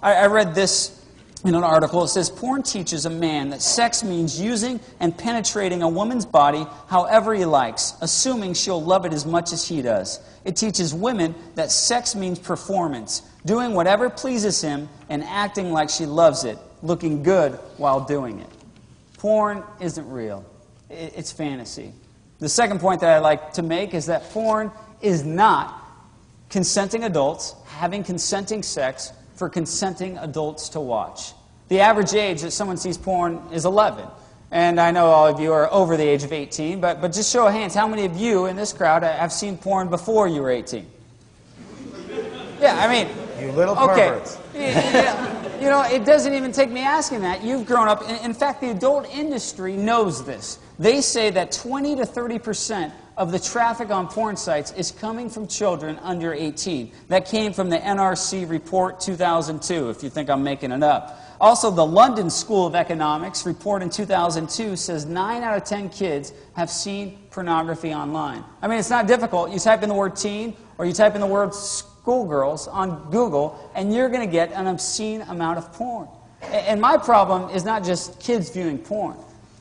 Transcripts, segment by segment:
I read this in an article. It says, porn teaches a man that sex means using and penetrating a woman's body however he likes, assuming she'll love it as much as he does. It teaches women that sex means performance, doing whatever pleases him and acting like she loves it, looking good while doing it. Porn isn't real. It's fantasy. The second point that I like to make is that porn is not consenting adults having consenting sex for consenting adults to watch. The average age that someone sees porn is 11. And I know all of you are over the age of 18, but just show of hands, how many of you in this crowd have seen porn before you were 18? Yeah, I mean... You little perverts. You know, it doesn't even take me asking that. You've grown up. In fact, the adult industry knows this. They say that 20 to 30% of the traffic on porn sites is coming from children under 18. That came from the NRC report 2002, if you think I'm making it up. Also, the London School of Economics report in 2002 says 9 out of 10 kids have seen pornography online. I mean, it's not difficult. You type in the word teen or you type in the word schoolgirls on Google, and you're going to get an obscene amount of porn. And my problem is not just kids viewing porn.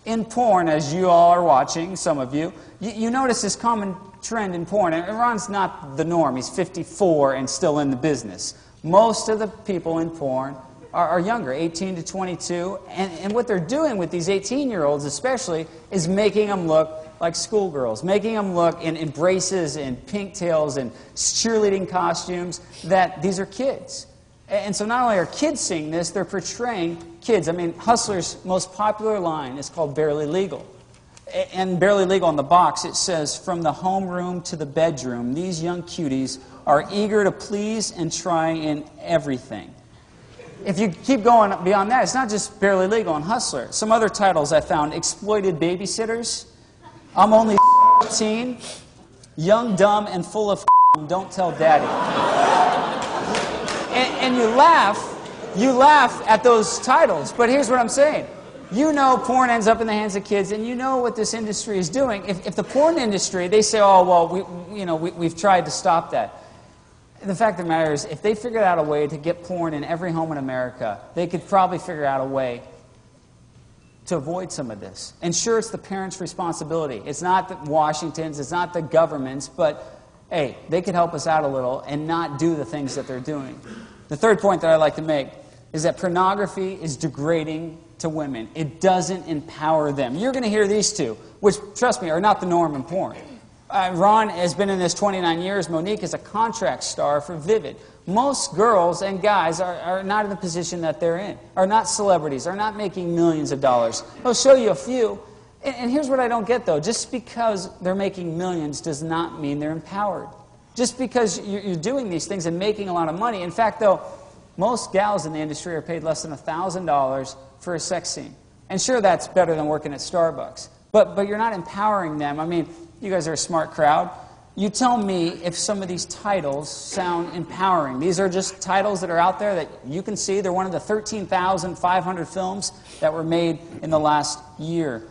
In porn, as you all are watching, some of you, you notice this common trend in porn. And Ron's not the norm. He's 54 and still in the business. Most of the people in porn are younger, 18 to 22. And what they're doing with these 18-year-olds especially is making them look like schoolgirls, making them look in braces and pigtails and cheerleading costumes that these are kids. And so not only are kids seeing this, they're portraying kids. I mean, Hustler's most popular line is called Barely Legal. And Barely Legal on the box, it says, from the homeroom to the bedroom, these young cuties are eager to please and try in everything. If you keep going beyond that, it's not just Barely Legal and Hustler. Some other titles I found: Exploited Babysitters, I'm Only 15, Young, Dumb, and Full of Don't Tell Daddy. And you laugh at those titles, but here's what I'm saying. You know porn ends up in the hands of kids, and you know what this industry is doing. If the porn industry, they say, oh, well, we've tried to stop that. The fact of the matter is, if they figured out a way to get porn in every home in America, they could probably figure out a way to avoid some of this. And sure, it's the parents' responsibility. It's not the Washington's, it's not the government's, but hey, they could help us out a little and not do the things that they're doing. The third point that I'd like to make is that pornography is degrading to women. It doesn't empower them. You're going to hear these two, which, trust me, are not the norm in porn. Ron has been in this 29 years. Monique is a contract star for Vivid. Most girls and guys are not in the position that they're in, are not celebrities, are not making millions of dollars. I'll show you a few. And here's what I don't get, though. Just because they're making millions does not mean they're empowered. Just because you're doing these things and making a lot of money. In fact, though, most gals in the industry are paid less than $1,000 for a sex scene. And sure, that's better than working at Starbucks. But you're not empowering them. I mean, you guys are a smart crowd. You tell me if some of these titles sound empowering. These are just titles that are out there that you can see. They're one of the 13,500 films that were made in the last year.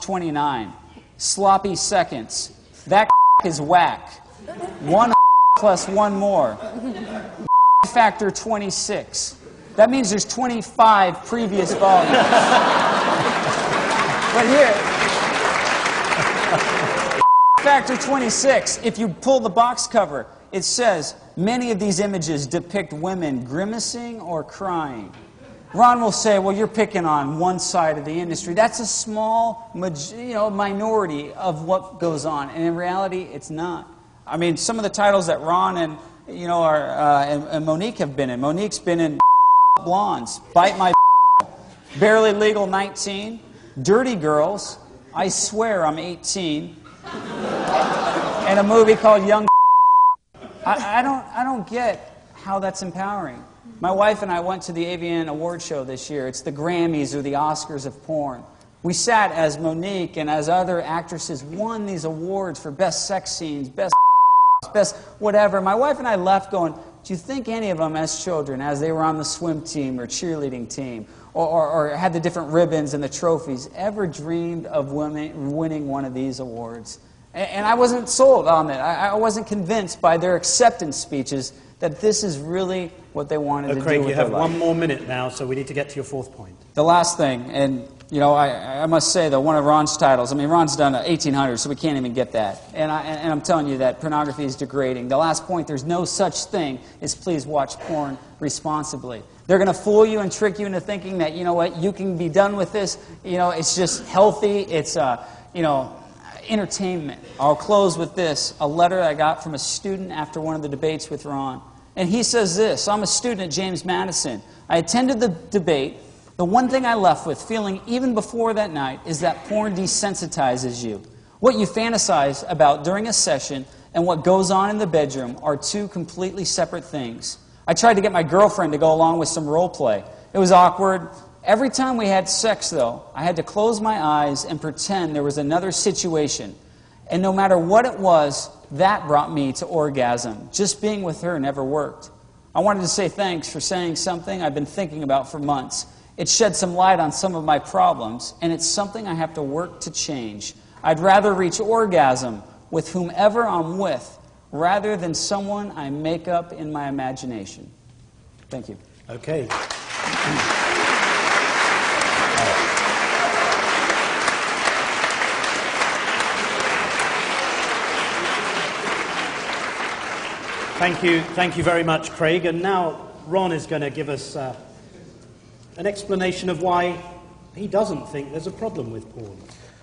29. Sloppy Seconds. That is whack. 1 plus 1 more. Factor 26. That means there's 25 previous volumes. But here, Factor 26, if you pull the box cover, it says, many of these images depict women grimacing or crying. Ron will say, well, you're picking on one side of the industry. That's a small minority of what goes on. And in reality, it's not. I mean, some of the titles that Ron and and Monique have been in. Monique's been in Blondes, Bite My Barely Legal 19, Dirty Girls, I Swear I'm 18, and a movie called Young. I don't get how that's empowering. My wife and I went to the AVN award show this year. It's the Grammys or the Oscars of porn. We sat as Monique and as other actresses won these awards for best sex scenes, best whatever. My wife and I left going, do you think any of them as children, as they were on the swim team or cheerleading team, or had the different ribbons and the trophies, ever dreamed of winning one of these awards? And I wasn't sold on it. I wasn't convinced by their acceptance speeches that this is really what they wanted to do with Craig, their you have life. 1 more minute now, so we need to get to your fourth point. The last thing, and you know, I must say that one of Ron's titles, I mean, Ron's done 1800, so we can't even get that. And I'm telling you that pornography is degrading. The last point, there's no such thing as please watch porn responsibly. They're going to fool you and trick you into thinking that, you know what, you can be done with this. You know, it's just healthy. It's, you know, entertainment. I'll close with this, a letter I got from a student after one of the debates with Ron. And he says this, I'm a student at James Madison. I attended the debate. The one thing I left with, feeling even before that night, is that porn desensitizes you. What you fantasize about during a session and what goes on in the bedroom are two completely separate things. I tried to get my girlfriend to go along with some role play. It was awkward. Every time we had sex, though, I had to close my eyes and pretend there was another situation. And no matter what it was, that brought me to orgasm. Just being with her never worked. I wanted to say thanks for saying something I've been thinking about for months. It shed some light on some of my problems, and it's something I have to work to change. I'd rather reach orgasm with whomever I'm with rather than someone I make up in my imagination. Thank you. Okay. Thank you very much, Craig. And now Ron is going to give us an explanation of why he doesn't think there's a problem with porn.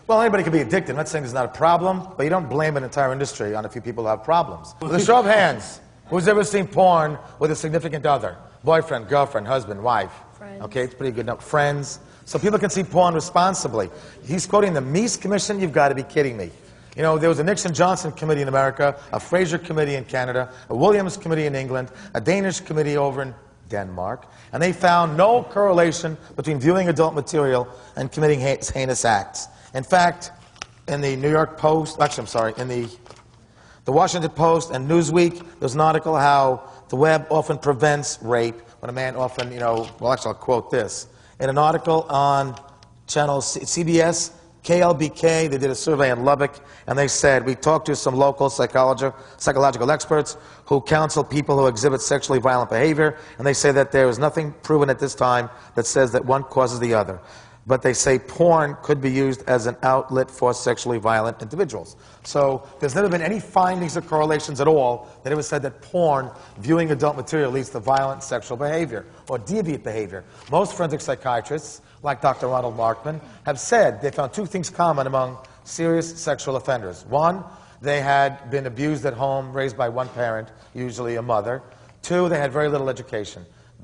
Well, anybody can be addicted. I'm not saying there's not a problem, but you don't blame an entire industry on a few people who have problems. With a show of hands, who's ever seen porn with a significant other? Boyfriend, girlfriend, husband, wife. Friends. Okay, it's pretty good. No, friends. So people can see porn responsibly. He's quoting the Mies Commission. You've got to be kidding me. You know, there was a Nixon-Johnson committee in America, a Fraser committee in Canada, a Williams committee in England, a Danish committee over in Denmark, and they found no correlation between viewing adult material and committing heinous acts. In fact, in the New York Post, actually, I'm sorry, in the Washington Post and Newsweek, there's an article how the web often prevents rape, when a man often, you know, well, actually, I'll quote this. In an article on channel CBS, KLBK, they did a survey in Lubbock, and they said, we talked to some local psychological experts who counsel people who exhibit sexually violent behavior, and they say that there is nothing proven at this time that says that one causes the other. But they say porn could be used as an outlet for sexually violent individuals. So there's never been any findings or correlations at all that ever said that porn, viewing adult material, leads to violent sexual behavior or deviant behavior. Most forensic psychiatrists, like Dr. Ronald Markman, have said they found two things common among serious sexual offenders. One, they had been abused at home, raised by one parent, usually a mother. Two, they had very little education.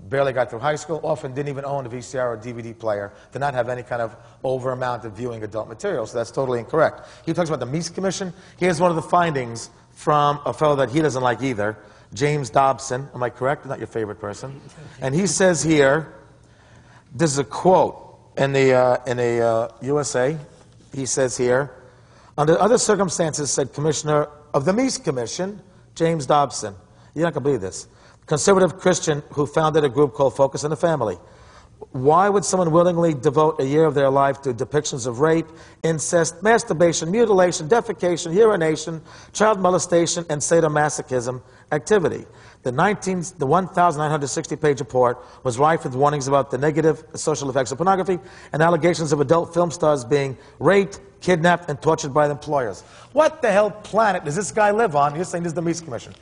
Barely got through high school, often didn't even own a VCR or DVD player, did not have any kind of over amount of viewing adult material, so that's totally incorrect. He talks about the Mies Commission. Here's one of the findings from a fellow that he doesn't like either, James Dobson. Am I correct? Not your favorite person. And he says here, this is a quote in the USA. He says here, under other circumstances, said Commissioner of the Mies Commission, James Dobson. You're not going to believe this. Conservative Christian who founded a group called Focus on the Family. Why would someone willingly devote a year of their life to depictions of rape, incest, masturbation, mutilation, defecation, urination, child molestation, and sadomasochism activity? The 1,960-page report was rife with warnings about the negative social effects of pornography and allegations of adult film stars being raped, kidnapped, and tortured by their employers. What the hell planet does this guy live on? You're saying this is the Mies Commission.